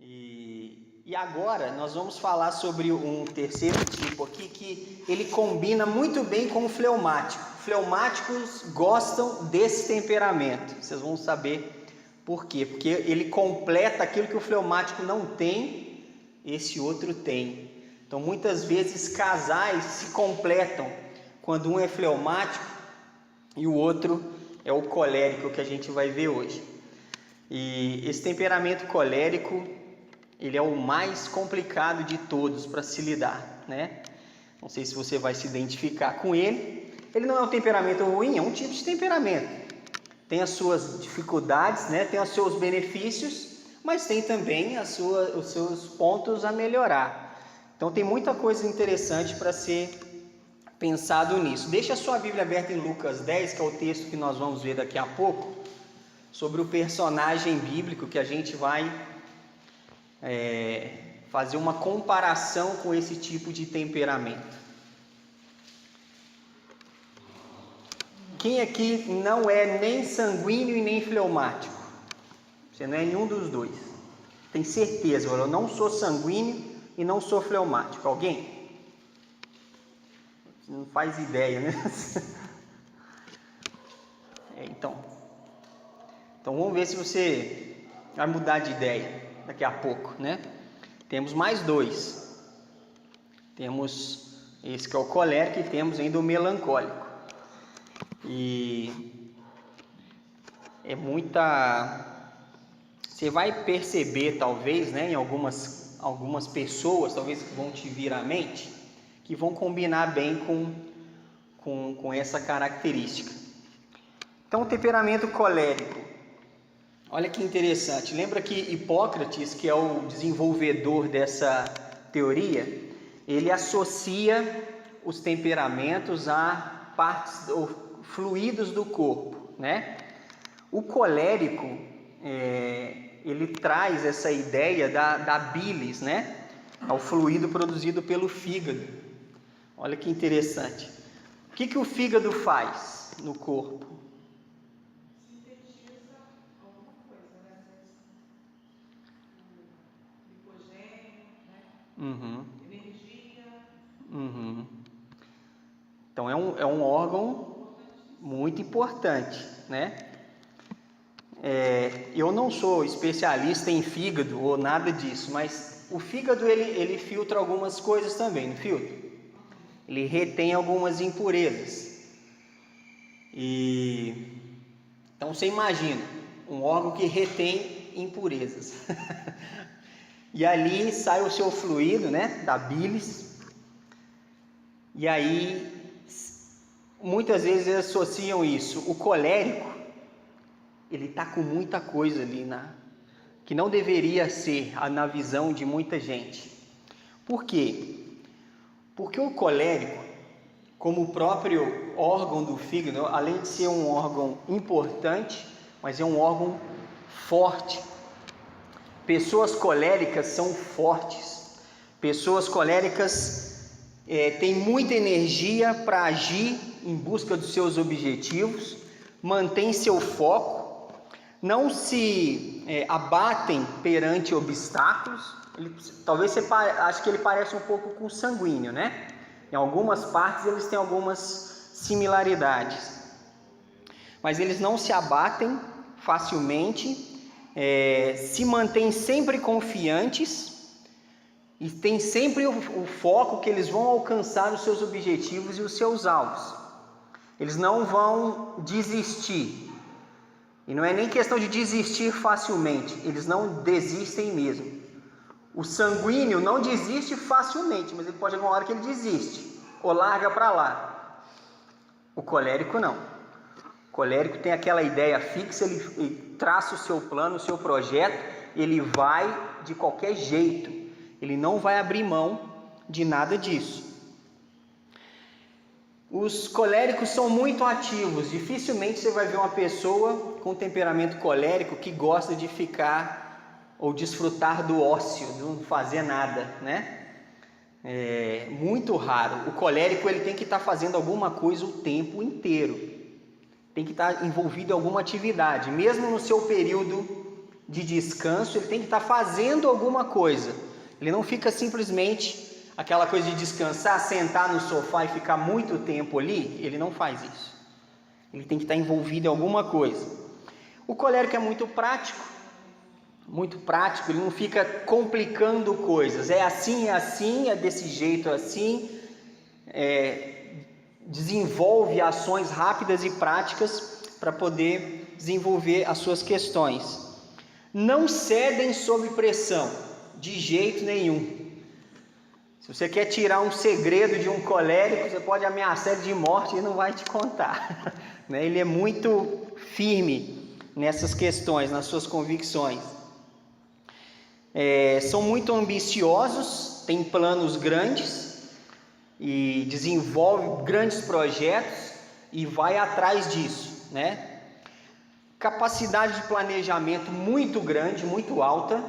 E agora nós vamos falar sobre um terceiro tipo aqui que ele combina muito bem com o fleumático. Fleumáticos gostam desse temperamento. Vocês vão saber por quê. Porque ele completa aquilo que o fleumático não tem, esse outro tem. Então muitas vezes casais se completam quando um é fleumático e o outro é o colérico, que a gente vai ver hoje. E esse temperamento colérico, ele é o mais complicado de todos para se lidar, né? Não sei se você vai se identificar com ele. Ele não é um temperamento ruim, é um tipo de temperamento. Tem as suas dificuldades, né? Tem os seus benefícios, mas tem também os seus pontos a melhorar. Então tem muita coisa interessante para ser pensado nisso. Deixa a sua Bíblia aberta em Lucas 10, que é o texto que nós vamos ver daqui a pouco, sobre o personagem bíblico que a gente vai fazer uma comparação com esse tipo de temperamento. Quem aqui não é nem sanguíneo e nem fleumático? Você não é nenhum dos dois. Tem certeza? Eu não sou sanguíneo e não sou fleumático. Alguém? Você não faz ideia, né? Então vamos ver se você vai mudar de ideia daqui a pouco, né? Temos mais dois. Temos esse que é o colérico e temos ainda o melancólico. E é muita... Você vai perceber, talvez, né, em algumas pessoas, talvez que vão te vir à mente, que vão combinar bem com essa característica. Então, o temperamento colérico. Olha que interessante. Lembra que Hipócrates, que é o desenvolvedor dessa teoria, ele associa os temperamentos a partes ou fluidos do corpo, né? O colérico, ele traz essa ideia da bilis, né? Ao fluido produzido pelo fígado. Olha que interessante. O que o fígado faz no corpo? Sintetiza alguma coisa, né? Glicogênio, né? Energia. Então é um órgão muito importante, né? Eu não sou especialista em fígado ou nada disso, mas o fígado ele filtra algumas coisas também, não filtra? Ele retém algumas impurezas. Então você imagina um órgão que retém impurezas. E ali sai o seu fluido, né, da bilis. E aí muitas vezes eles associam isso. O colérico, ele está com muita coisa ali que não deveria ser na visão de muita gente. Por quê? Porque o colérico, como o próprio órgão do fígado, além de ser um órgão importante, mas é um órgão forte. Pessoas coléricas são fortes. Pessoas coléricas têm muita energia para agir em busca dos seus objetivos, mantêm seu foco, não se abatem perante obstáculos. Talvez você ache que ele parece um pouco com o sanguíneo, né? Em algumas partes eles têm algumas similaridades, mas eles não se abatem facilmente, se mantêm sempre confiantes e têm sempre o foco que eles vão alcançar os seus objetivos e os seus alvos. Eles não vão desistir. E não é nem questão de desistir facilmente, eles não desistem mesmo. O sanguíneo não desiste facilmente, mas ele pode alguma hora que ele desiste ou larga para lá. O colérico não. O colérico tem aquela ideia fixa, ele traça o seu plano, o seu projeto, ele vai de qualquer jeito. Ele não vai abrir mão de nada disso. Os coléricos são muito ativos. Dificilmente você vai ver uma pessoa com temperamento colérico que gosta de ficar ou desfrutar do ócio, de não fazer nada, né? É muito raro. O colérico ele tem que estar fazendo alguma coisa o tempo inteiro. Tem que estar envolvido em alguma atividade, mesmo no seu período de descanso, ele tem que estar fazendo alguma coisa. Ele não fica simplesmente aquela coisa de descansar, sentar no sofá e ficar muito tempo ali. Ele não faz isso. Ele tem que estar envolvido em alguma coisa. O colérico é muito prático, ele não fica complicando coisas. É assim, é desse jeito, assim. Desenvolve ações rápidas e práticas para poder desenvolver as suas questões. Não cedem sob pressão, de jeito nenhum. Se você quer tirar um segredo de um colérico, você pode ameaçar ele de morte e não vai te contar. Ele é muito firme nessas questões, nas suas convicções. São muito ambiciosos, têm planos grandes e desenvolvem grandes projetos e vai atrás disso, Capacidade de planejamento muito grande, muito alta,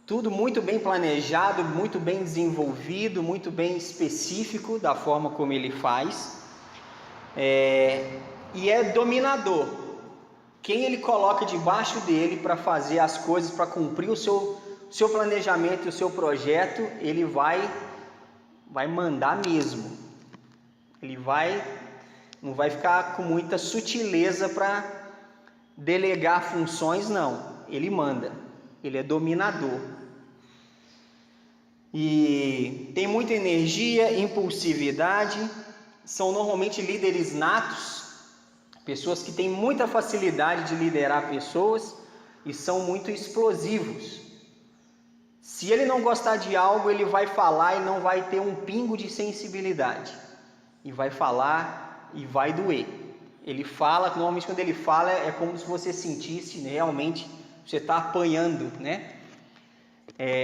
tudo muito bem planejado, muito bem desenvolvido, muito bem específico da forma como ele faz, e é dominador. Quem ele coloca debaixo dele para fazer as coisas, para cumprir o seu planejamento, o seu projeto, ele vai mandar mesmo. Ele não vai ficar com muita sutileza para delegar funções, não. Ele manda, ele é dominador. E tem muita energia, impulsividade, são normalmente líderes natos, pessoas que têm muita facilidade de liderar pessoas e são muito explosivos. Se ele não gostar de algo, ele vai falar e não vai ter um pingo de sensibilidade. E vai falar e vai doer. Ele fala, normalmente quando ele fala é como se você sentisse realmente, você está apanhando,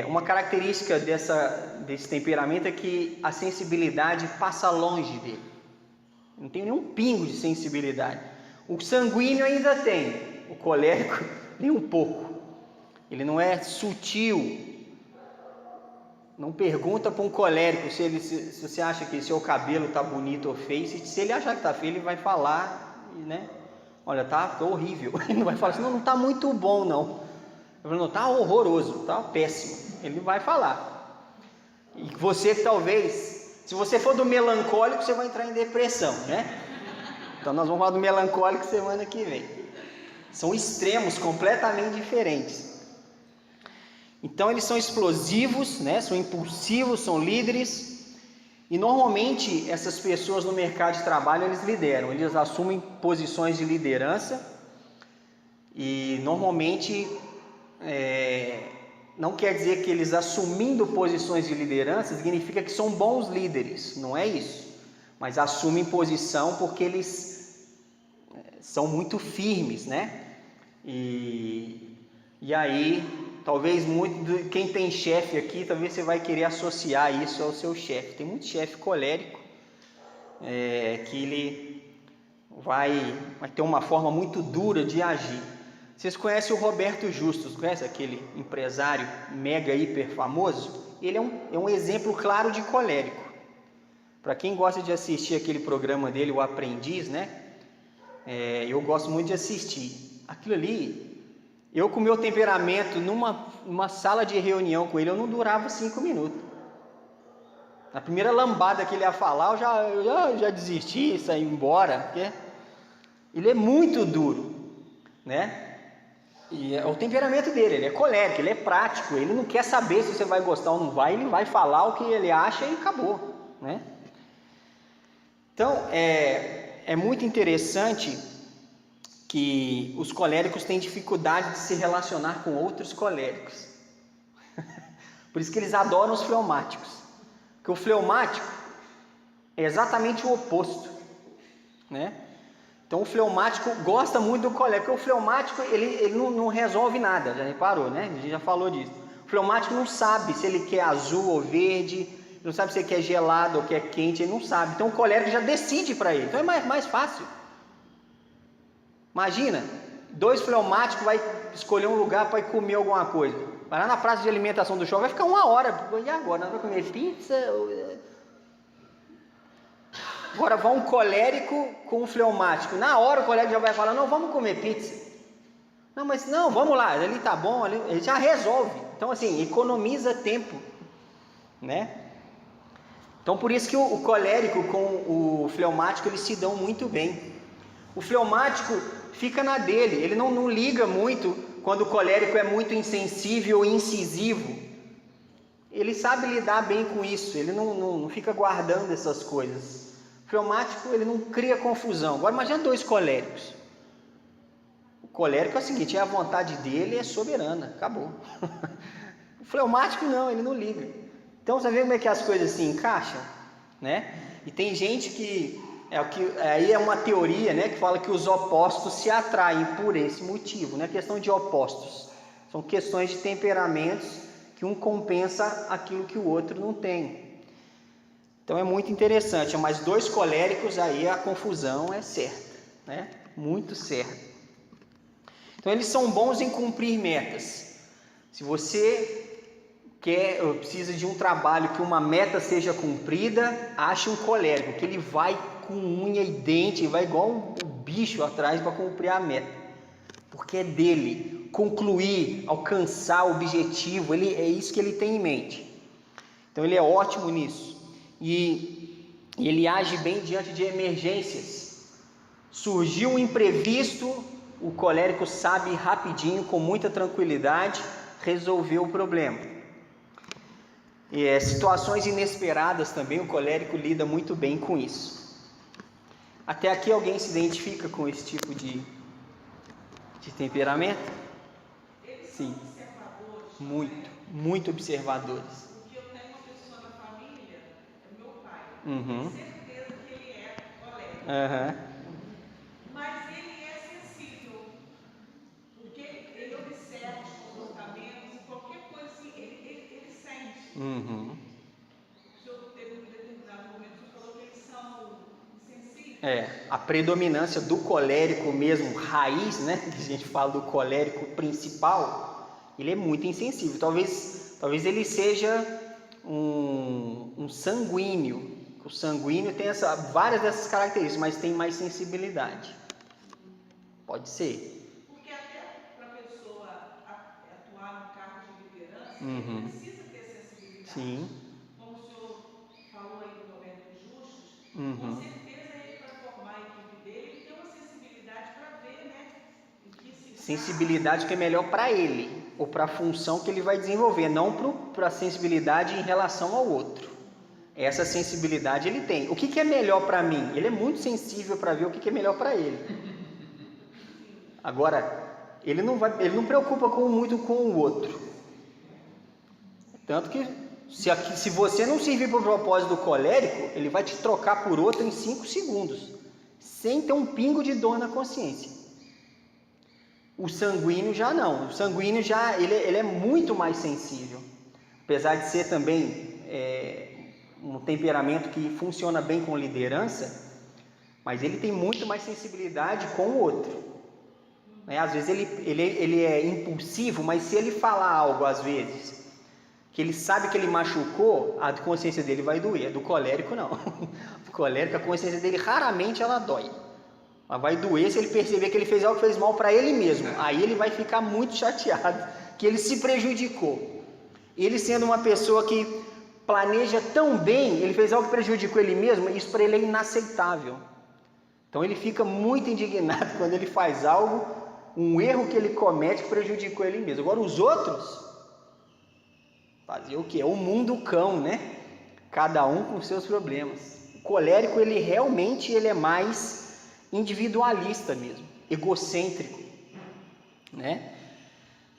Uma característica desse temperamento é que a sensibilidade passa longe dele. Não tem nenhum pingo de sensibilidade. O sanguíneo ainda tem, o colérico nem um pouco. Ele não é sutil. Não pergunta para um colérico se você acha que seu cabelo está bonito ou feio. Se ele achar que está feio, ele vai falar, Olha, tá horrível. Ele não vai falar assim, não está muito bom, não. Ele vai falar, não, está horroroso, está péssimo. Ele vai falar. E você talvez, se você for do melancólico, você vai entrar em depressão, Então nós vamos falar do melancólico semana que vem. São extremos completamente diferentes. Então eles são explosivos, são impulsivos, são líderes. E normalmente essas pessoas no mercado de trabalho eles lideram, eles assumem posições de liderança. E normalmente não quer dizer que eles assumindo posições de liderança significa que são bons líderes, não é isso. Mas assumem posição porque eles são muito firmes, E aí, talvez quem tem chefe aqui, talvez você vai querer associar isso ao seu chefe. Tem muito chefe colérico que ele vai ter uma forma muito dura de agir. Vocês conhecem o Roberto Justus, conhece aquele empresário mega hiper famoso? Ele é um exemplo claro de colérico. Para quem gosta de assistir aquele programa dele, O Aprendiz, eu gosto muito de assistir. Aquilo ali, eu com meu temperamento, numa sala de reunião com ele, eu não durava 5 minutos. Na primeira lambada que ele ia falar, eu já desisti, saí embora, porque ele é muito duro, E é o temperamento dele, ele é colérico, ele é prático, ele não quer saber se você vai gostar ou não vai, ele vai falar o que ele acha e acabou, Então, é muito interessante que os coléricos têm dificuldade de se relacionar com outros coléricos. Por isso que eles adoram os fleumáticos. Porque o fleumático é exatamente o oposto, Então o fleumático gosta muito do colérico, porque o fleumático ele não resolve nada, já reparou, A gente já falou disso. O fleumático não sabe se ele quer azul ou verde, não sabe se ele quer gelado ou quer quente, ele não sabe. Então o colérico já decide para ele, então é mais fácil. Imagina, 2 fleumáticos vai escolher um lugar para ir comer alguma coisa. Vai lá na praça de alimentação do shopping, vai ficar 1 hora. E agora? Nós vamos comer pizza? Agora vai um colérico com um fleumático. Na hora o colérico já vai falar, não, vamos comer pizza. Não, mas não, vamos lá, ali tá bom, ali, ele já resolve. Então, assim, economiza tempo, né? Então, por isso que o colérico com o fleumático, eles se dão muito bem. O fleumático fica na dele, ele não liga muito quando o colérico é muito insensível ou incisivo. Ele sabe lidar bem com isso, ele não fica guardando essas coisas. O fleumático, ele não cria confusão. Agora, imagina dois coléricos. O colérico é o seguinte, a vontade dele é soberana, acabou. O fleumático não, ele não liga. Então, você vê como é que as coisas se encaixam, né? E tem gente que aí é uma teoria, né, que fala que os opostos se atraem por esse motivo, não é questão de opostos, são questões de temperamentos que um compensa aquilo que o outro não tem. Então é muito interessante, mas dois coléricos aí a confusão é certa, né? Muito certa. Então eles são bons em cumprir metas. Se você precisa de um trabalho que uma meta seja cumprida, ache um colérico, que ele vai com unha e dente, vai igual um bicho atrás para cumprir a meta, porque é dele, concluir, alcançar o objetivo, é isso que ele tem em mente. Então ele é ótimo nisso, e ele age bem diante de emergências. Surgiu um imprevisto, o colérico sabe rapidinho, com muita tranquilidade, resolver o problema. E situações inesperadas também, o colérico lida muito bem com isso. Até aqui alguém se identifica com esse tipo de temperamento? Eles Sim. são observadores. Muito observadores. Porque eu tenho uma pessoa na família, é meu pai. Uhum. Tenho certeza que ele é colérico. Uhum. Mas ele é sensível. Porque ele observa os comportamentos, qualquer coisa assim, ele sente. Uhum. O senhor teve um determinado momento, o senhor falou que eles são sensíveis. A predominância do colérico mesmo, raiz, né? Que a gente fala do colérico principal, ele é muito insensível. Talvez ele seja um sanguíneo. O sanguíneo tem várias dessas características, mas tem mais sensibilidade. Pode ser. Porque até para a pessoa atuar no cargo de liderança, Uhum. ele precisa ter sensibilidade. Sim. Como o senhor falou aí do momento justos, Uhum. com certeza ele, para formar a equipe dele, ele tem uma sensibilidade para ver, né? Sensibilidade que é melhor para ele, ou para a função que ele vai desenvolver, não para a sensibilidade em relação ao outro. Essa sensibilidade ele tem. O que é melhor para mim? Ele é muito sensível para ver o que é melhor para ele. Agora, ele não preocupa muito com o outro. Tanto que se você não servir para o propósito do colérico, ele vai te trocar por outro em 5 segundos, sem ter um pingo de dor na consciência. O sanguíneo já não. O sanguíneo já ele é muito mais sensível, apesar de ser também um temperamento que funciona bem com liderança, mas ele tem muito mais sensibilidade com o outro. Às vezes ele é impulsivo, mas se ele falar algo, às vezes, que ele sabe que ele machucou, a consciência dele vai doer. Do colérico, não. Do colérico, a consciência dele raramente ela dói. Ela vai doer se ele perceber que ele fez algo que fez mal para ele mesmo. Aí ele vai ficar muito chateado, que ele se prejudicou. Ele sendo uma pessoa que planeja tão bem, ele fez algo que prejudicou ele mesmo, isso para ele é inaceitável. Então ele fica muito indignado quando ele faz algo, um erro que ele comete que prejudicou ele mesmo. Agora os outros, fazer o quê? É o mundo cão, né? Cada um com seus problemas. O colérico, ele realmente é mais individualista mesmo, egocêntrico, né?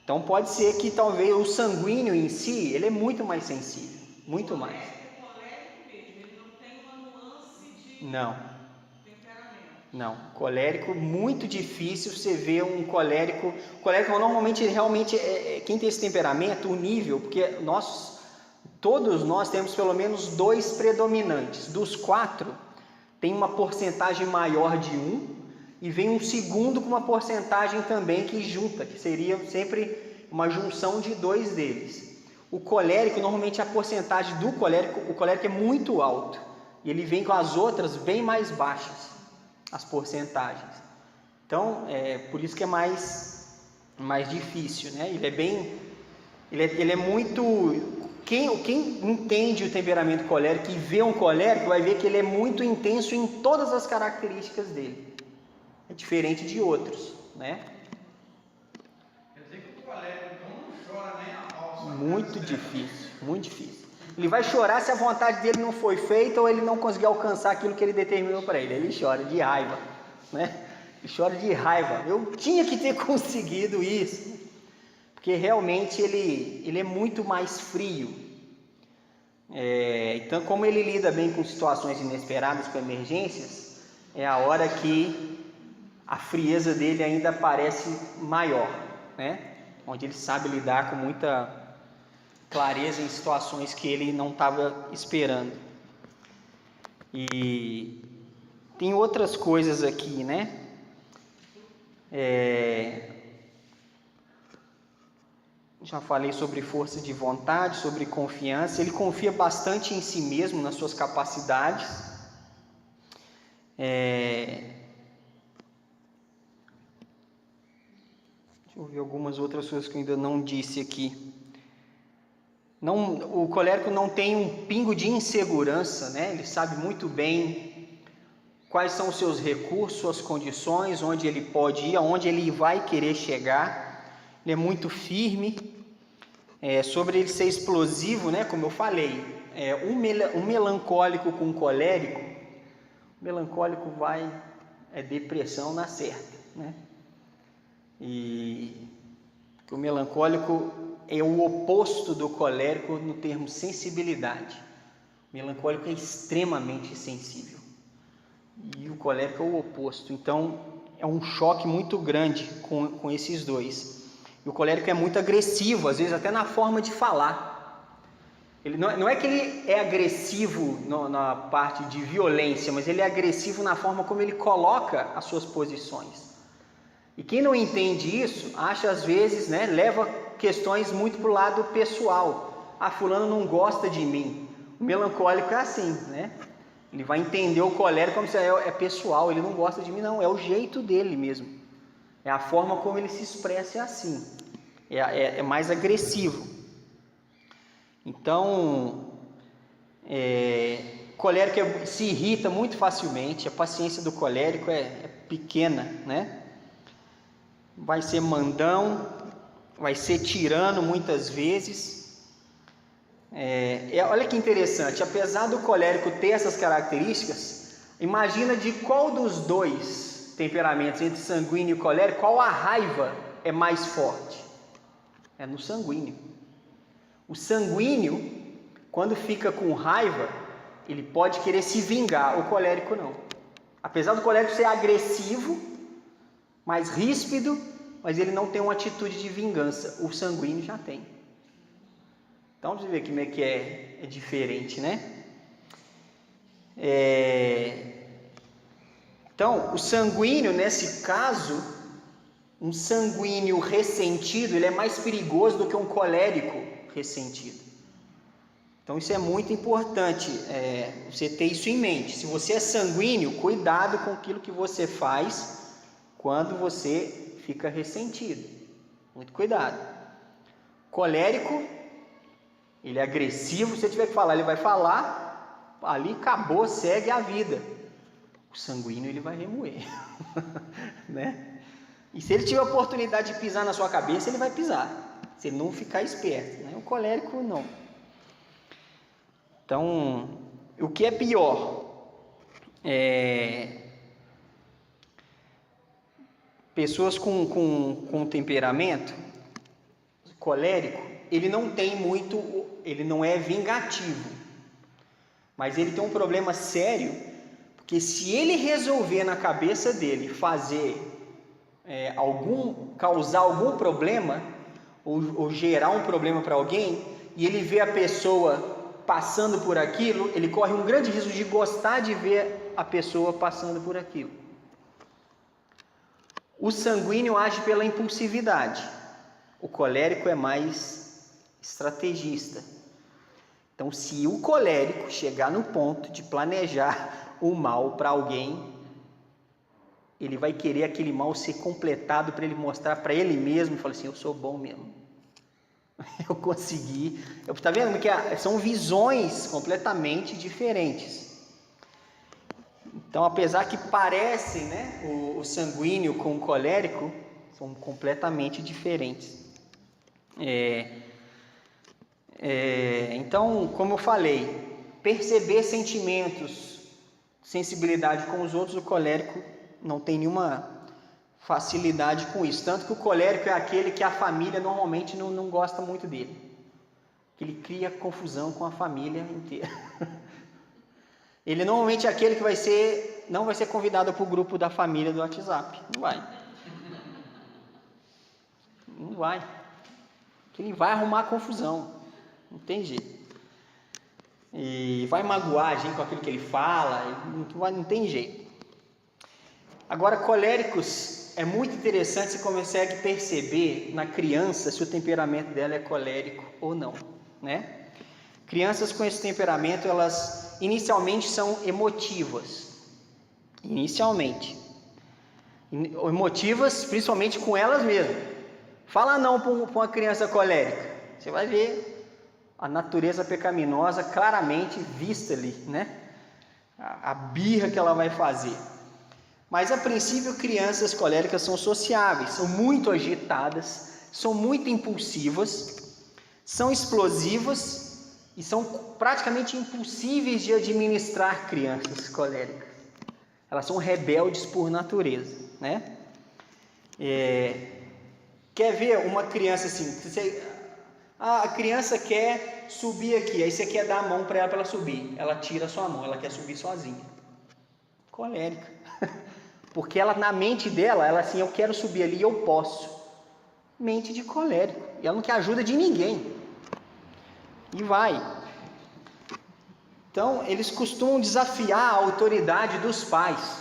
Então pode ser que talvez o sanguíneo em si, ele é muito mais sensível, muito mais. É colérico mesmo, ele não tem uma nuance de temperamento. Não, colérico, muito difícil você ver um colérico. O colérico normalmente, realmente, quem tem esse temperamento, o nível, porque todos nós temos pelo menos 2 predominantes. Dos 4, tem uma porcentagem maior de um, e vem um segundo com uma porcentagem também que junta, que seria sempre uma junção de 2 deles. O colérico, normalmente a porcentagem do colérico, o colérico é muito alto, e ele vem com as outras bem mais baixas, as porcentagens. Então, por isso que é mais mais difícil, né? Ele é muito... Quem entende o temperamento colérico e vê um colérico vai ver que ele é muito intenso em todas as características dele. É diferente de outros, né? Quer dizer que o colérico então não chora nem a valsa. Muito difícil, muito difícil. Ele vai chorar se a vontade dele não foi feita ou ele não conseguiu alcançar aquilo que ele determinou para ele. Ele chora de raiva, né? Ele chora de raiva. Eu tinha que ter conseguido isso. Porque realmente ele é muito mais frio. Então, como ele lida bem com situações inesperadas, com emergências, é a hora que a frieza dele ainda parece maior, né? Onde ele sabe lidar com muita clareza em situações que ele não estava esperando. E tem outras coisas aqui, né? Já falei sobre força de vontade, sobre confiança. Ele confia bastante em si mesmo, nas suas capacidades. Deixa eu ver algumas outras coisas que eu ainda não disse aqui. O colérico não tem um pingo de insegurança, né? Ele sabe muito bem quais são os seus recursos, suas condições, onde ele pode ir, aonde ele vai querer chegar. Ele é muito firme. Sobre ele ser explosivo, né? Como eu falei, um melancólico com um colérico, o melancólico depressão na certa, né? E o melancólico é o oposto do colérico no termo sensibilidade. O melancólico é extremamente sensível e o colérico é o oposto. Então é um choque muito grande com esses dois. E o colérico é muito agressivo, às vezes até na forma de falar. Ele não é que ele é agressivo na parte de violência, mas ele é agressivo na forma como ele coloca as suas posições. E quem não entende isso, acha às vezes, né, leva questões muito para o lado pessoal. Fulano não gosta de mim. O melancólico é assim, né? Ele vai entender o colérico como se é pessoal, ele não gosta de mim, não, é o jeito dele mesmo. É a forma como ele se expressa, assim. É mais agressivo. Então, colérico se irrita muito facilmente. A paciência do colérico é pequena, né? Vai ser mandão, vai ser tirano muitas vezes. Olha que interessante, apesar do colérico ter essas características, imagina de qual dos dois temperamentos, entre sanguíneo e colérico, qual a raiva é mais forte? É no sanguíneo. O sanguíneo, quando fica com raiva, ele pode querer se vingar, o colérico não. Apesar do colérico ser agressivo, mais ríspido, mas ele não tem uma atitude de vingança, o sanguíneo já tem. Então, você vê como é que é diferente, né? Então, o sanguíneo, nesse caso, um sanguíneo ressentido, ele é mais perigoso do que um colérico ressentido. Então, isso é muito importante, você ter isso em mente. Se você é sanguíneo, cuidado com aquilo que você faz quando você fica ressentido. Muito cuidado. Colérico, ele é agressivo, se você tiver que falar, ele vai falar, ali acabou, segue a vida. O sanguíneo ele vai remoer, né? E se ele tiver a oportunidade de pisar na sua cabeça, ele vai pisar, se ele não ficar esperto, né? O colérico não. Então, o que é pior? Pessoas com temperamento colérico, ele não é vingativo, mas ele tem um problema sério. Porque se ele resolver na cabeça dele causar algum problema, ou gerar um problema para alguém, e ele vê a pessoa passando por aquilo, ele corre um grande risco de gostar de ver a pessoa passando por aquilo. O sanguíneo age pela impulsividade, o colérico é mais estrategista. Então, se o colérico chegar no ponto de planejar o mal para alguém, ele vai querer aquele mal ser completado para ele mostrar para ele mesmo e falar assim, eu sou bom mesmo. Eu consegui. Está vendo que são visões completamente diferentes. Então, apesar que parecem, né, o sanguíneo com o colérico, são completamente diferentes. Então, como eu falei, perceber sentimentos, sensibilidade com os outros, o colérico não tem nenhuma facilidade com isso. Tanto que o colérico é aquele que a família normalmente não gosta muito dele. Que ele cria confusão com a família inteira. Ele normalmente é aquele que não vai ser convidado para o grupo da família do WhatsApp. Não vai. Não vai. Porque ele vai arrumar confusão. Não tem jeito. E vai magoar a gente com aquilo que ele fala. Não tem jeito. Agora, coléricos, é muito interessante, você consegue perceber na criança se o temperamento dela é colérico ou não, né? Crianças com esse temperamento, elas inicialmente são emotivas. Inicialmente. Emotivas, principalmente com elas mesmas. Fala não para uma criança colérica. Você vai ver a natureza pecaminosa claramente vista ali, né? A birra que ela vai fazer. Mas a princípio, crianças coléricas são sociáveis, são muito agitadas, são muito impulsivas, são explosivas e são praticamente impossíveis de administrar. Crianças coléricas, elas são rebeldes por natureza, né? Quer ver uma criança assim? A criança quer subir aqui, aí você quer dar a mão para ela subir, ela tira a sua mão, ela quer subir sozinha. Colérica. Porque ela, na mente dela, ela assim, eu quero subir ali, eu posso. Mente de colérico. E ela não quer ajuda de ninguém. E vai. Então, eles costumam desafiar a autoridade dos pais.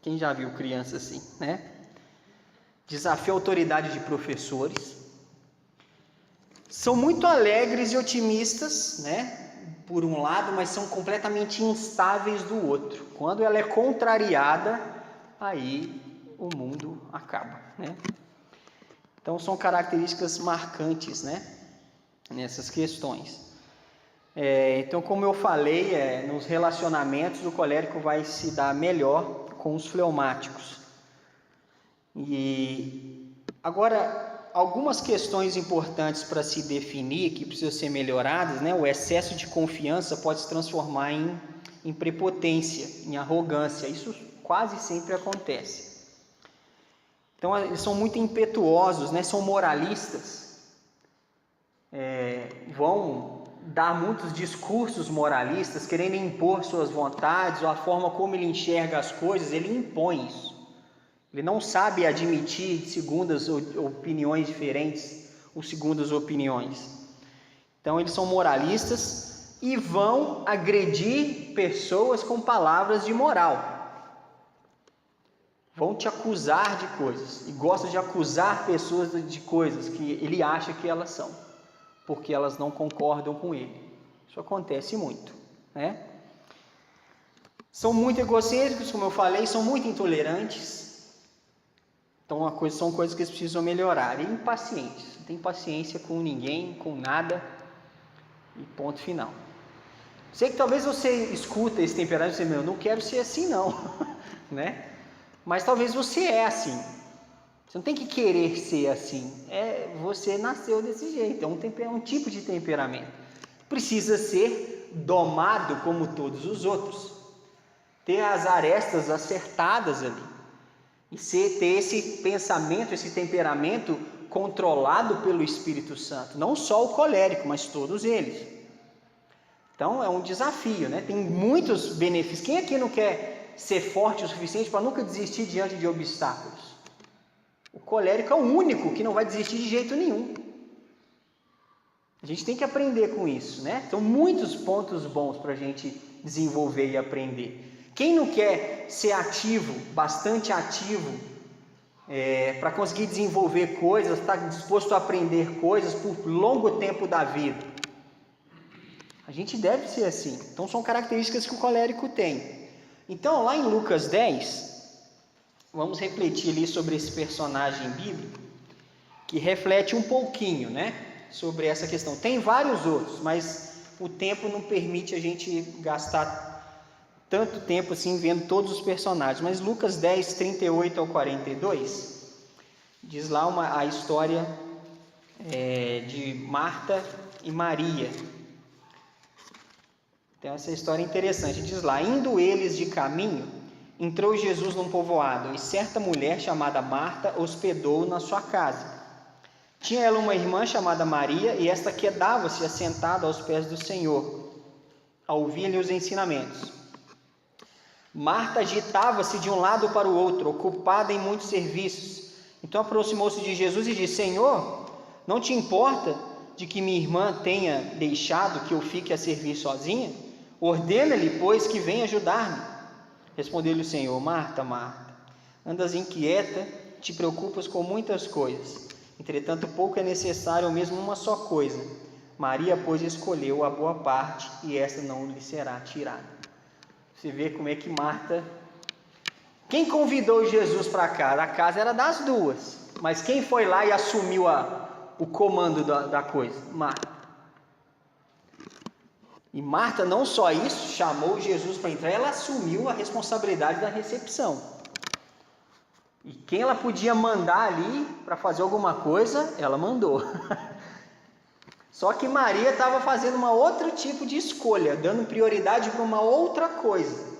Quem já viu criança assim, né? Desafia a autoridade de professores. São muito alegres e otimistas, né? Por um lado, mas são completamente instáveis do outro. Quando ela é contrariada, aí o mundo acaba, né? Então são características marcantes, né? Nessas questões. Então, como eu falei, nos relacionamentos o colérico vai se dar melhor com os fleumáticos. E agora, algumas questões importantes para se definir, que precisam ser melhoradas, né? O excesso de confiança pode se transformar em prepotência, em arrogância. Isso quase sempre acontece. Então, eles são muito impetuosos, né? São moralistas. Vão dar muitos discursos moralistas, querendo impor suas vontades, ou a forma como ele enxerga as coisas, ele impõe isso. Ele não sabe admitir segundas opiniões diferentes, ou segundas opiniões. Então, eles são moralistas e vão agredir pessoas com palavras de moral. Vão te acusar de coisas. E gostam de acusar pessoas de coisas que ele acha que elas são, porque elas não concordam com ele. Isso acontece muito, né? São muito egocêntricos, como eu falei, são muito intolerantes. Então, são coisas que eles precisam melhorar. E impacientes. Não tem paciência com ninguém, com nada. E ponto final. Sei que talvez você escuta esse temperamento e você, eu não quero ser assim não. Né? Mas talvez você é assim. Você não tem que querer ser assim. Você nasceu desse jeito. É um tipo de temperamento. Precisa ser domado como todos os outros. Ter as arestas acertadas ali. E ter esse pensamento, esse temperamento controlado pelo Espírito Santo. Não só o colérico, mas todos eles. Então, é um desafio, né? Tem muitos benefícios. Quem aqui não quer ser forte o suficiente para nunca desistir diante de obstáculos? O colérico é o único que não vai desistir de jeito nenhum. A gente tem que aprender com isso, né? São muitos pontos bons para a gente desenvolver e aprender. Quem não quer ser ativo, bastante ativo, para conseguir desenvolver coisas, está disposto a aprender coisas por longo tempo da vida? A gente deve ser assim. Então, são características que o colérico tem. Então, lá em Lucas 10, vamos refletir ali sobre esse personagem bíblico, que reflete um pouquinho, né, sobre essa questão. Tem vários outros, mas o tempo não permite a gente gastar tanto tempo assim vendo todos os personagens. Mas Lucas 10, 38 ao 42, diz lá a história de Marta e Maria. Então essa história é interessante. Diz lá: indo eles de caminho, entrou Jesus num povoado, e certa mulher chamada Marta hospedou-o na sua casa. Tinha ela uma irmã chamada Maria, e esta quedava-se assentada aos pés do Senhor, a ouvir-lhe os ensinamentos. Marta agitava-se de um lado para o outro, ocupada em muitos serviços. Então aproximou-se de Jesus e disse: Senhor, não te importa de que minha irmã tenha deixado que eu fique a servir sozinha? Ordena-lhe, pois, que venha ajudar-me. Respondeu-lhe o Senhor: Marta, Marta, andas inquieta, te preocupas com muitas coisas. Entretanto, pouco é necessário, ou mesmo uma só coisa. Maria, pois, escolheu a boa parte, e esta não lhe será tirada. Você vê como é que Marta... Quem convidou Jesus para casa? A casa era das duas. Mas quem foi lá e assumiu o comando da coisa? Marta. E Marta, não só isso, chamou Jesus para entrar, ela assumiu a responsabilidade da recepção. E quem ela podia mandar ali para fazer alguma coisa, ela mandou. Só que Maria estava fazendo um outro tipo de escolha, dando prioridade para uma outra coisa,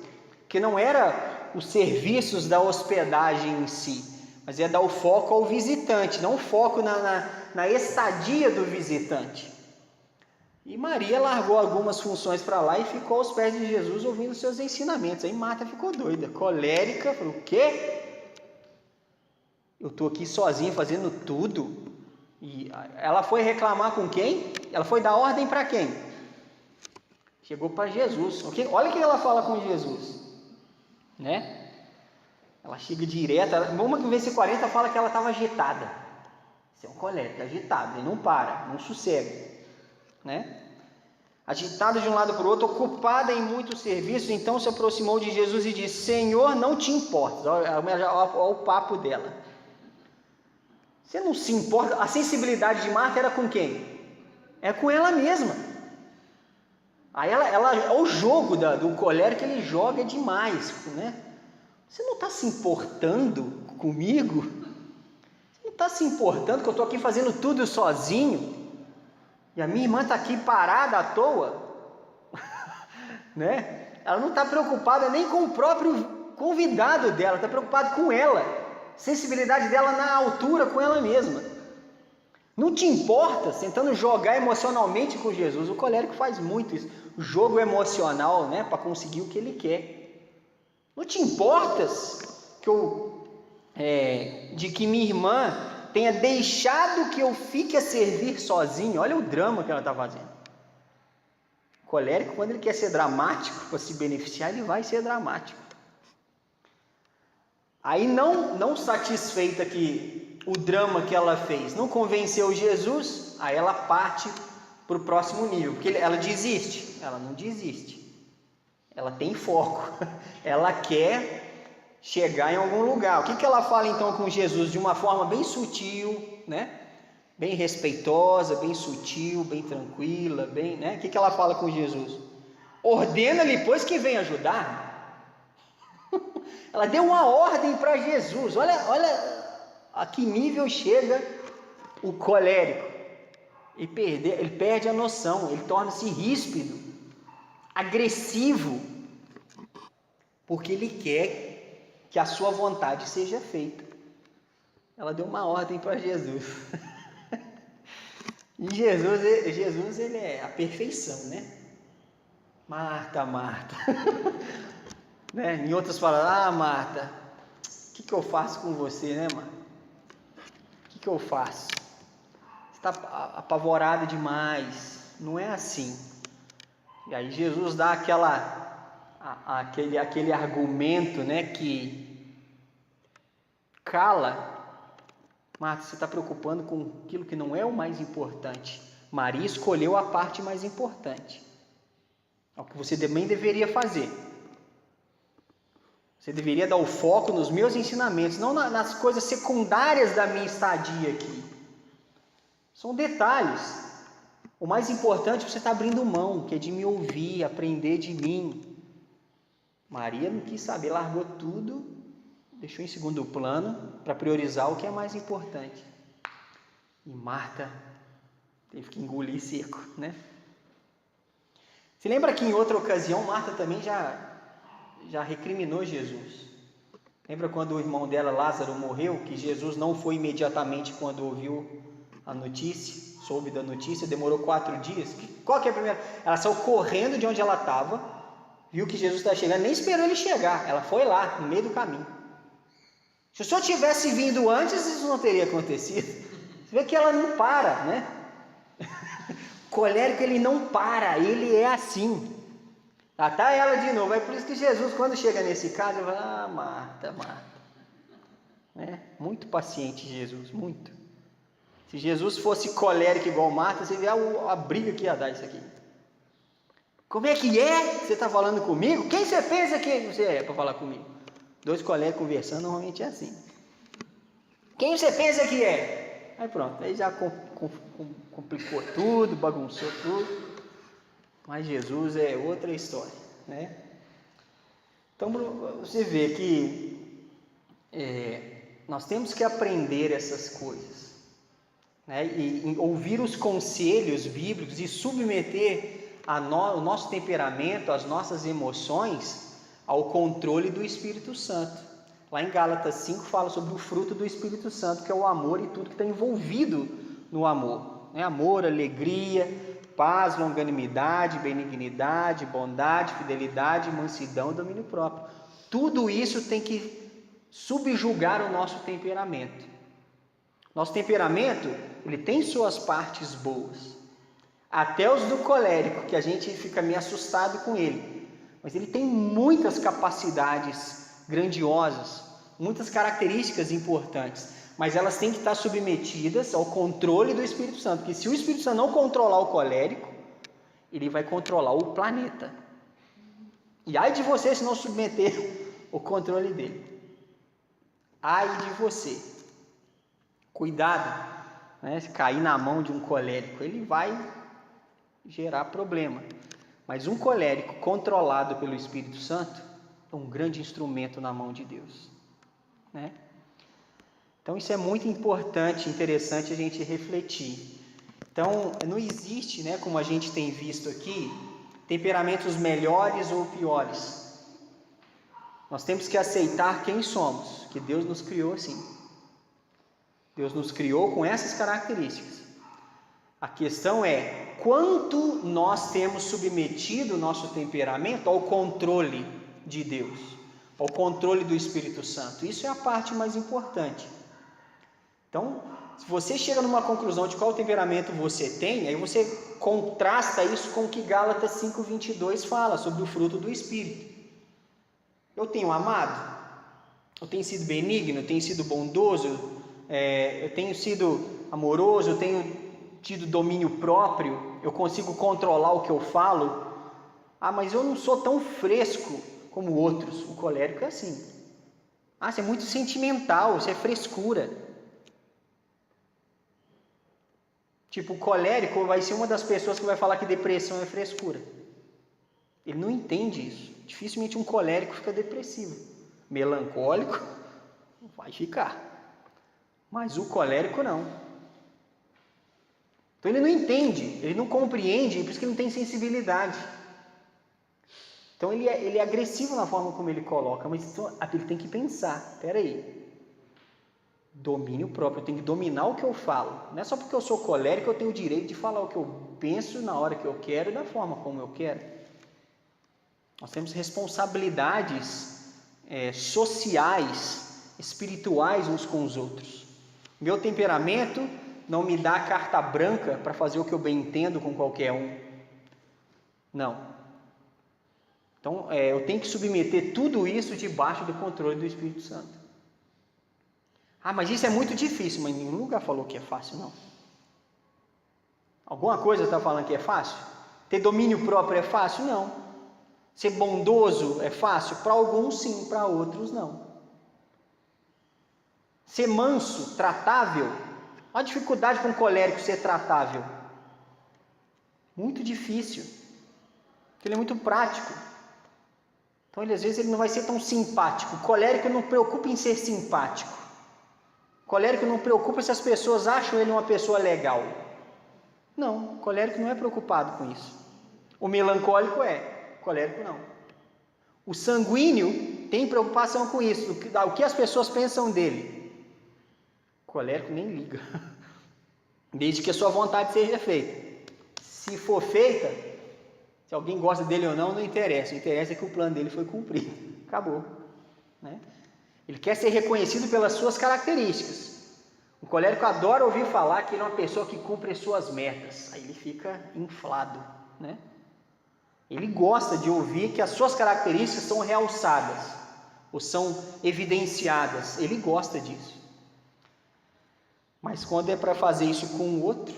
que não era os serviços da hospedagem em si, mas é dar o foco ao visitante, não o foco na estadia do visitante. E Maria largou algumas funções para lá e ficou aos pés de Jesus ouvindo seus ensinamentos. Aí Marta ficou doida, colérica, falou: o quê? Eu estou aqui sozinha fazendo tudo? E ela foi reclamar com quem? Ela foi dar ordem para quem? Chegou para Jesus. Olha o que ela fala com Jesus, né? Ela chega direto. Uma que vê se 40 fala que ela estava agitada. Isso é um colérico, agitado, ele não para, não sossega, né? Agitada de um lado para o outro, ocupada em muitos serviços. Então se aproximou de Jesus e disse: Senhor, não te importas. Olha o papo dela. Você não se importa? A sensibilidade de Marta era com quem? É com ela mesma. Aí o jogo do colérico, ele joga demais, né? Você não está se importando comigo? Você não está se importando que eu estou aqui fazendo tudo sozinho? E a minha irmã está aqui parada à toa? Né? Ela não está preocupada nem com o próprio convidado dela, está preocupada com ela. Sensibilidade dela na altura com ela mesma. Não te importa, tentando jogar emocionalmente com Jesus. O colérico faz muito isso, jogo emocional, né, para conseguir o que ele quer. Não te importas de que minha irmã tenha deixado que eu fique a servir sozinho? Olha o drama que ela está fazendo. O colérico, quando ele quer ser dramático para se beneficiar, ele vai ser dramático. Aí não satisfeita que o drama que ela fez não convenceu Jesus, aí ela parte para o próximo nível, porque ela desiste. Ela não desiste, ela tem foco, ela quer chegar em algum lugar. O que ela fala então com Jesus? De uma forma bem sutil, né? Bem respeitosa, bem sutil, bem tranquila, bem, né? O que ela fala com Jesus? Ordena-lhe, pois, que venha ajudar. Ela deu uma ordem para Jesus. Olha a que nível chega o colérico. Ele perde a noção, ele torna-se ríspido, agressivo, porque ele quer que a sua vontade seja feita. Ela deu uma ordem para Jesus. E Jesus ele é a perfeição, né? Marta, Marta. Né? Em outras palavras: Marta, o que eu faço com você, né, Marta? O que eu faço? Você está apavorada demais. Não é assim. E aí Jesus dá aquele argumento, né, que cala. Marta, você está preocupando com aquilo que não é o mais importante. Maria escolheu a parte mais importante. É o que você também deveria fazer. Você deveria dar o foco nos meus ensinamentos, não nas coisas secundárias da minha estadia aqui. São detalhes. O mais importante é você estar abrindo mão, que é de me ouvir, aprender de mim. Maria não quis saber, largou tudo, deixou em segundo plano para priorizar o que é mais importante. E Marta teve que engolir seco, né? Você lembra que em outra ocasião Marta também já recriminou Jesus? Lembra quando o irmão dela, Lázaro, morreu, que Jesus não foi imediatamente quando ouviu a notícia, soube da notícia, demorou 4 dias? Qual que é a primeira? Ela saiu correndo de onde ela estava, viu que Jesus estava chegando, nem esperou ele chegar, ela foi lá, no meio do caminho. Se o Senhor tivesse vindo antes, isso não teria acontecido. Você vê que ela não para, né? O colérico, ele não para, ele é assim. Tá ela de novo. É por isso que Jesus, quando chega nesse caso, ele fala: Marta. Muito paciente Jesus, muito. Se Jesus fosse colérico igual Marta, você vê a briga que ia dar isso aqui. Como é que é? Você está falando comigo? Quem você pensa que você é para falar comigo? 2 coléricos conversando, normalmente é assim. Quem você pensa que é? Aí pronto, aí já complicou tudo, bagunçou tudo. Mas Jesus é outra história, né? Então você vê que nós temos que aprender essas coisas, né? E ouvir os conselhos bíblicos e submeter o nosso temperamento, as nossas emoções ao controle do Espírito Santo. Lá em Gálatas 5 fala sobre o fruto do Espírito Santo, que é o amor e tudo que está envolvido no amor, né? Amor, alegria, paz, longanimidade, benignidade, bondade, fidelidade, mansidão, domínio próprio. Tudo isso tem que subjugar o nosso temperamento. Nosso temperamento, ele tem suas partes boas. Até os do colérico, que a gente fica meio assustado com ele. Mas ele tem muitas capacidades grandiosas, muitas características importantes. Mas elas têm que estar submetidas ao controle do Espírito Santo. Porque se o Espírito Santo não controlar o colérico, ele vai controlar o planeta. E ai de você se não submeter o controle dele. Ai de você. Cuidado, né? Se cair na mão de um colérico, ele vai gerar problema. Mas um colérico controlado pelo Espírito Santo é um grande instrumento na mão de Deus, né? Então isso é muito importante, interessante a gente refletir. Então não existe, né, como a gente tem visto aqui, temperamentos melhores ou piores. Nós temos que aceitar quem somos, que Deus nos criou assim. Deus nos criou com essas características. A questão é quanto nós temos submetido o nosso temperamento ao controle de Deus, ao controle do Espírito Santo. Isso é a parte mais importante. Então, se você chega numa conclusão de qual temperamento você tem, aí você contrasta isso com o que Gálatas 5:22 fala sobre o fruto do Espírito. Eu tenho amado, eu tenho sido benigno, eu tenho sido bondoso, eu tenho sido amoroso, eu tenho tido domínio próprio, eu consigo controlar o que eu falo. Mas eu não sou tão fresco como outros. O colérico é assim. Você é muito sentimental, isso é frescura. Tipo, o colérico vai ser uma das pessoas que vai falar que depressão é frescura. Ele não entende isso. Dificilmente um colérico fica depressivo. Melancólico vai ficar. Mas o colérico não. Então ele não entende, ele não compreende, por isso que ele não tem sensibilidade. Então ele é agressivo na forma como ele coloca, mas então, ele tem que pensar, peraí, domínio próprio, eu tenho que dominar o que eu falo. Não é só porque eu sou colérico eu tenho o direito de falar o que eu penso na hora que eu quero e da forma como eu quero. Nós temos responsabilidades sociais, espirituais uns com os outros. Meu temperamento não me dá carta branca para fazer o que eu bem entendo com qualquer um. Não. Então, eu tenho que submeter tudo isso debaixo do controle do Espírito Santo. Mas isso é muito difícil, mas nenhum lugar falou que é fácil, não. Alguma coisa está falando que é fácil? Ter domínio próprio é fácil? Não. Ser bondoso é fácil? Para alguns sim, para outros não. Ser manso, tratável? Olha a dificuldade para um colérico ser tratável. Muito difícil. Porque ele é muito prático. Então, às vezes, ele não vai ser tão simpático. O colérico não preocupa em ser simpático. O colérico não preocupa se as pessoas acham ele uma pessoa legal. Não, o colérico não é preocupado com isso. O melancólico é, o colérico não. O sanguíneo tem preocupação com isso, o que as pessoas pensam dele. O colérico nem liga, desde que a sua vontade seja feita. Se for feita, se alguém gosta dele ou não, não interessa. O que interessa é que o plano dele foi cumprido. Acabou, né? Ele quer ser reconhecido pelas suas características. O colérico adora ouvir falar que ele é uma pessoa que cumpre as suas metas. Aí ele fica inflado, né? Ele gosta de ouvir que as suas características são realçadas ou são evidenciadas. Ele gosta disso. Mas quando é para fazer isso com o outro,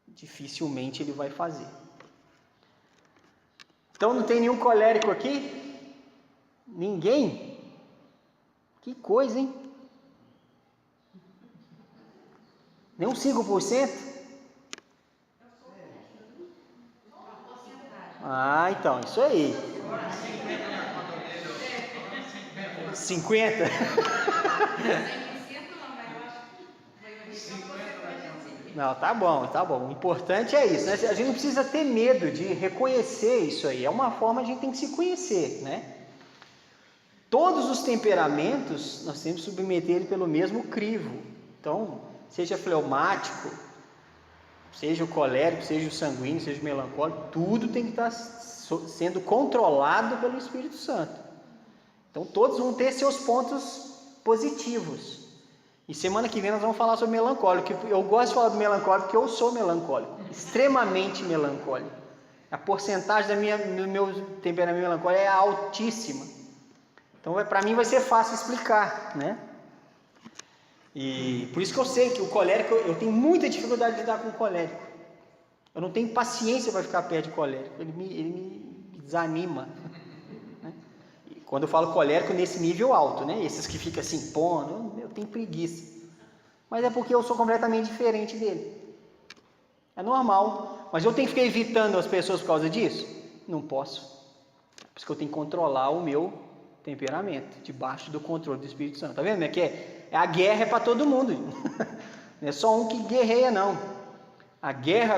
dificilmente ele vai fazer. Então não tem nenhum colérico aqui? Ninguém? Que coisa, hein? Nem uns 5%? Ah, então, isso aí. 50? Não, tá bom, tá bom. O importante é isso, né? A gente não precisa ter medo de reconhecer isso aí. É uma forma, a gente tem que se conhecer, né? Todos os temperamentos, nós temos que submeter ele pelo mesmo crivo. Então, seja fleumático, seja o colérico, seja o sanguíneo, seja o melancólico, tudo tem que estar sendo controlado pelo Espírito Santo. Então, todos vão ter seus pontos positivos. E semana que vem nós vamos falar sobre melancólico. Eu gosto de falar do melancólico porque eu sou melancólico, extremamente melancólico. A porcentagem do meu temperamento melancólico é altíssima. Então, para mim vai ser fácil explicar, né? E por isso que eu sei que o colérico, eu tenho muita dificuldade de lidar com o colérico. Eu não tenho paciência para ficar perto de colérico. Ele me desanima. Né? E quando eu falo colérico, nesse nível alto, né? Esses que ficam assim, pondo, eu tenho preguiça. Mas é porque eu sou completamente diferente dele. É normal. Mas eu tenho que ficar evitando as pessoas por causa disso? Não posso. Por isso que eu tenho que controlar o meu temperamento, debaixo do controle do Espírito Santo. Tá vendo? É que a guerra é para todo mundo. Não é só um que guerreia, não. A guerra,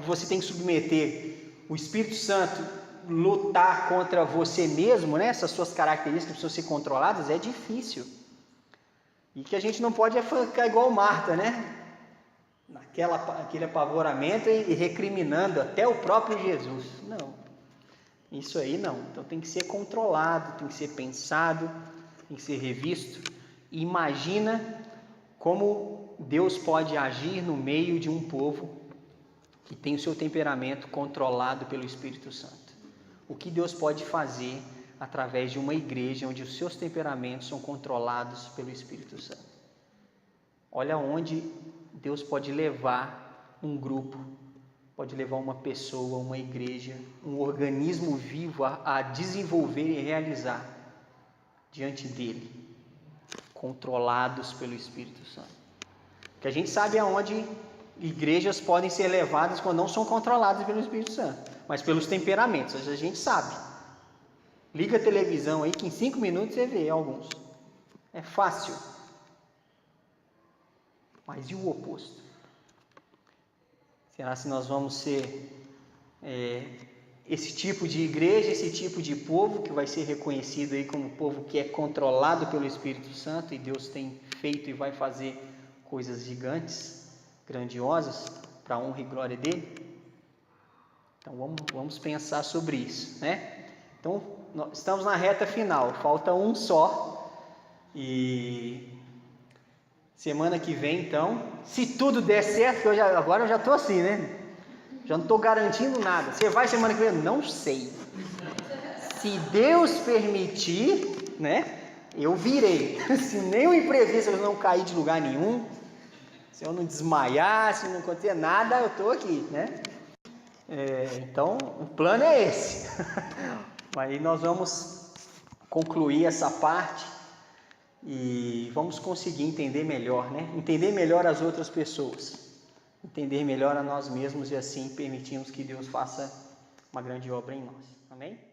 você tem que submeter o Espírito Santo, lutar contra você mesmo, né? Essas suas características precisam ser controladas, é difícil. E que a gente não pode ficar igual Marta, né? Aquele apavoramento e recriminando até o próprio Jesus. Não. Isso aí não. Então tem que ser controlado, tem que ser pensado, tem que ser revisto. E imagina como Deus pode agir no meio de um povo que tem o seu temperamento controlado pelo Espírito Santo. O que Deus pode fazer através de uma igreja onde os seus temperamentos são controlados pelo Espírito Santo. Olha onde Deus pode levar um grupo, pode levar uma pessoa, uma igreja, um organismo vivo a desenvolver e realizar diante dele, controlados pelo Espírito Santo. Porque a gente sabe aonde igrejas podem ser levadas quando não são controladas pelo Espírito Santo, mas pelos temperamentos, a gente sabe. Liga a televisão aí que em 5 minutos você vê alguns. É fácil. Mas e o oposto? Será que nós vamos ser esse tipo de igreja, esse tipo de povo que vai ser reconhecido aí como povo que é controlado pelo Espírito Santo e Deus tem feito e vai fazer coisas gigantes, grandiosas, para a honra e glória dele? Então vamos pensar sobre isso, né? Então nós estamos na reta final, falta um só e semana que vem, então, se tudo der certo, que agora eu já estou assim, né? Já não estou garantindo nada. Você vai semana que vem? Não sei. Se Deus permitir, né? Eu virei. Se nem o imprevisto eu não cair de lugar nenhum, se eu não desmaiar, se não acontecer nada, eu estou aqui, né? Então, o plano é esse. Aí nós vamos concluir essa parte e vamos conseguir entender melhor, né? Entender melhor as outras pessoas, entender melhor a nós mesmos e assim permitirmos que Deus faça uma grande obra em nós. Amém?